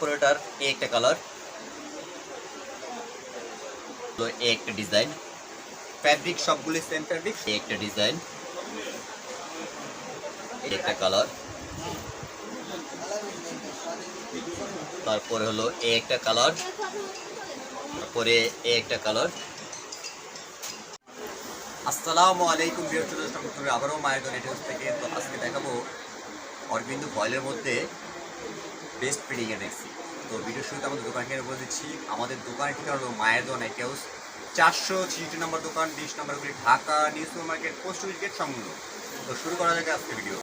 তারপরে এটার একটা কালার, একটা ডিজাইন, ফ্যাব্রিক সবগুলো সেম ফ্যাব্রিক, একটা ডিজাইন, একটা কালার, তারপরে হলো একটা কালার, তারপরে একটা কালার। আসসালামু আলাইকুম ভিউয়ার্স, আবারও মায়ের দোকান এটিএস থেকে। তো আজকে দেখাবো অরবিন্দু ভয়েলের মধ্যে বেস্ট ফিটিং এর দেখছি। তো ভিডিও শুরুতে আমাদের দোকানকে বলে দিচ্ছি, আমাদের দোকানের ঠিকানা হলো মায়ের দোকান এটিএস 466 নম্বর দোকান, 20 নম্বর গুলি, Dhaka New Super Market, post office gate সংলগ্ন। তো শুরু করা যাক আজকে ভিডিও।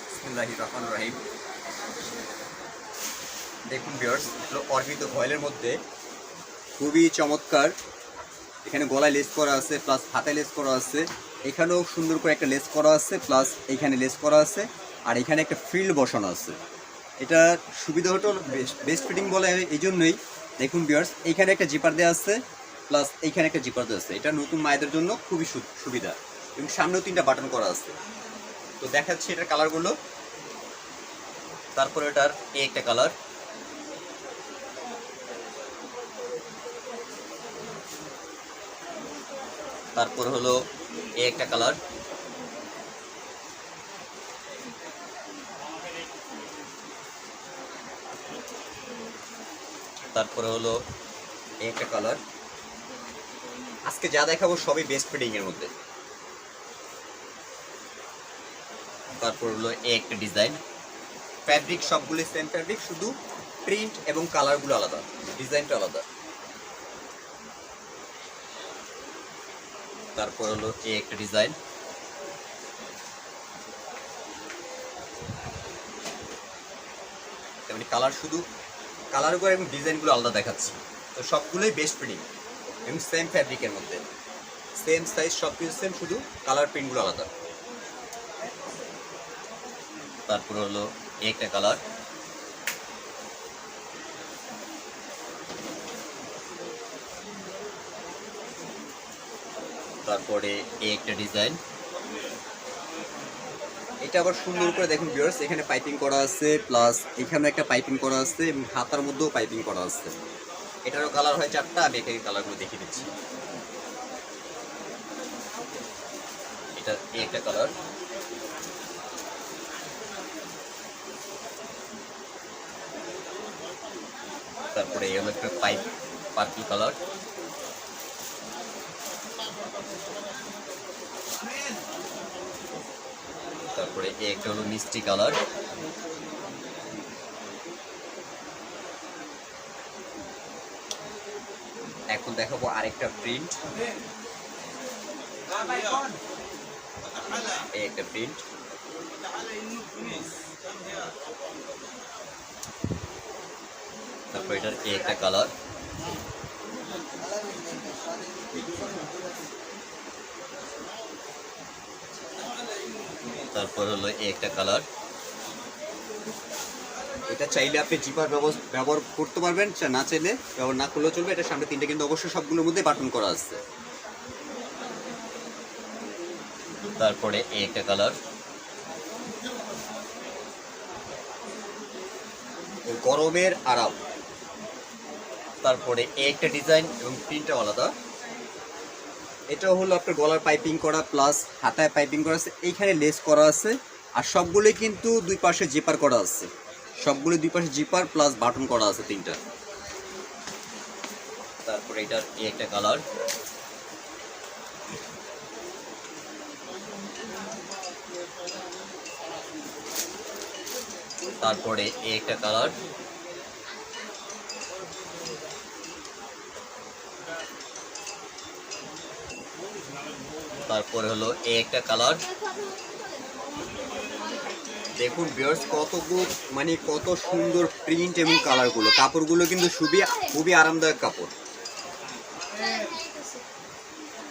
বিসমিল্লাহির রহমানির রহিম। দেখুন ভিউয়ার্স, হলো অরবিন্দু ভয়েলের মধ্যে খুবই চমৎকার। এখানে গলায় লেস করা আছে, প্লাস হাতে লেস করা আছে, এখানেও সুন্দর করে একটা লেস করা আছে, প্লাস এখানে লেস করা আছে, আর এখানে একটা ফ্রিল বসানো আছে। এটা সুবিধা হতো বেস্ট ফিটিং বলে এই জন্যই। দেখুন ভিউয়ার্স, এইখানে একটা জিপার দেওয়া আছে, প্লাস এইখানে একটা জিপার দেওয়া আছে। এটা নতুন মায়েদের জন্য খুবই সুবিধা, এবং সামনেও 3টা বাটন করা আছে। তো দেখাচ্ছি এটার কালারগুলো। তারপরে এটার একটা কালার, তারপর হলো একটা কালার, তারপরে হলো একটা কালার। আজকে যা দেখাবো সবই বেস্ট ফিটিং এর মধ্যে। তারপর হলো একটা ডিজাইন, ফ্যাব্রিক সবগুলো সেম ফ্যাব্রিক, শুধু প্রিন্ট এবং কালারগুলো আলাদা, ডিজাইনটা আলাদা। তারপর হলো একটা ডিজাইন, তেমনি কালার, শুধু কালারগুলো এবং ডিজাইনগুলো আলাদা দেখাচ্ছি। তো সবগুলোই বেস্ট ফিটিং এবং সেম ফ্যাব্রিকের মধ্যে, সেম সাইজ, সব কিছু সেম, শুধু কালার প্রিন্টগুলো আলাদা। তারপর হলো একটা কালার, তারপরে একটা ডিজাইন। এটা আবার সুন্দর করে দেখুন ভিউয়ার্স, এখানে পাইপিং করা আছে, প্লাস এখানে একটা পাইপিং করা আছে, এবং হাতার মধ্যেও পাইপিং করা আছে। এটারও কালার হয় 4টা, আমি এখানে কালারগুলো দেখিয়ে দিচ্ছি। এটা একটা কালার, তারপরে এই হলো একটা পাইপ পার্পল কালার, তারপরে একটা হলো মিষ্টি কালার, এখন দেখাবো আরেকটা প্রিন্ট, একটা প্রিন্ট, তারপর এটার একটা কালার, তারপর হলো একটা কালার। এটা চাইলে আপনি জিপার ব্যবহার করতে পারবেন, না চাইলে ব্যবহার না করলেও চলবে। এটা সামনে 3টে কিন্তু অবশ্যই সবগুলোর মধ্যে বাটন করা আছে। তারপরে একটা কালার, গরমের আরাম। তারপরে একটা ডিজাইন এবং প্রিন্টটা আলাদা। এটাও হলো আপনার গলার পাইপিং করা, প্লাস হাতায় পাইপিং করা আছে, এইখানে লেস করা আছে, আর সবগুলোই কিন্তু দুই পাশে জিপার করা আছে। সবগুলো দুই পাশে জিপার প্লাস বাটন করা আছে 3টা। তারপরে এটার একটা কালার, তারপরে একটা কালার, তারপরে হলো একটা কালার। দেখুন ভিউয়ার্স, কত সুন্দর প্রিন্ট এবং কালারগুলো। কাপড়গুলো কিন্তু খুবই আরামদায়ক কাপড়।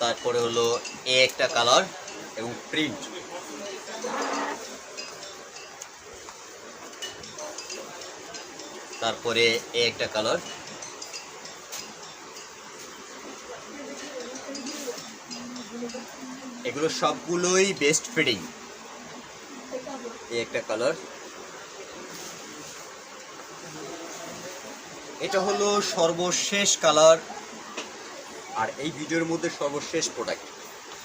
তারপরে হলো একটা কালার এবং প্রিন্ট, তারপরে একটা কালার, এগুলো সবগুলোই বেস্ট ফিটিং। এই একটা কালার, এটা হলো সর্বশেষ কালার আর এই ভিডিওর মধ্যে সর্বশেষ প্রোডাক্ট।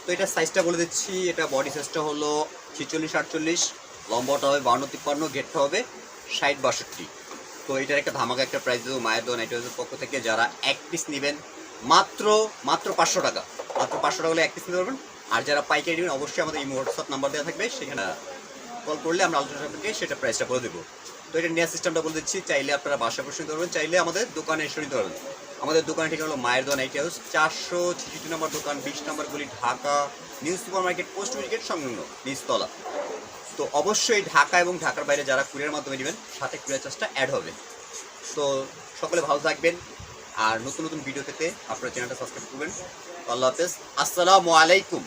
তো এটা সাইজটা বলে দিচ্ছি, এটা বডি সাইজটা হলো 46-48, লম্বাটা হবে 52-53, ঘেরটা হবে 60-62। তো এটার একটা ধামাকা একটা প্রাইস দেবো মায়ের দোয়া নাইট হাউসের পক্ষ থেকে। যারা এক পিস নেবেন মাত্র 500 টাকা, মাত্র 500 টাকা হলে এক পিস নিতে পারবেন। আর যারা পাইকারি নেবেন অবশ্যই আমাদের এই হোয়াটসঅ্যাপ নাম্বার দেওয়া থাকবে, সেখানে কল করলে আমরা আলোচনা সাপেক্ষে সেটা প্রাইসটা বলে দেবো। তো এটা নেওয়ার সিস্টেমটা বলে দিচ্ছি, চাইলে আপনারা বাসা বসে নিতে পারবেন, চাইলে আমাদের দোকানে এসে নিতে পারবেন। আমাদের দোকানের ঠিকানা হলো মায়ের দোয়া নাইট হাউস, 466 নম্বর দোকান, 20 নম্বর গলি, Dhaka New Super Market, post market সংলগ্ন, নিচতলা। তো অবশ্যই ঢাকা এবং ঢাকার বাইরে যারা কুরিয়ার মাধ্যমে নেবেন সাথে কুরিয়ার চার্জটা অ্যাড হবে। তো সকলে ভালো থাকবেন, আর নতুন নতুন ভিডিও পেতে আপনারা চ্যানেলটা সাবস্ক্রাইব করবেন। আল্লাহ হাফেজ, আসসালামু আলাইকুম।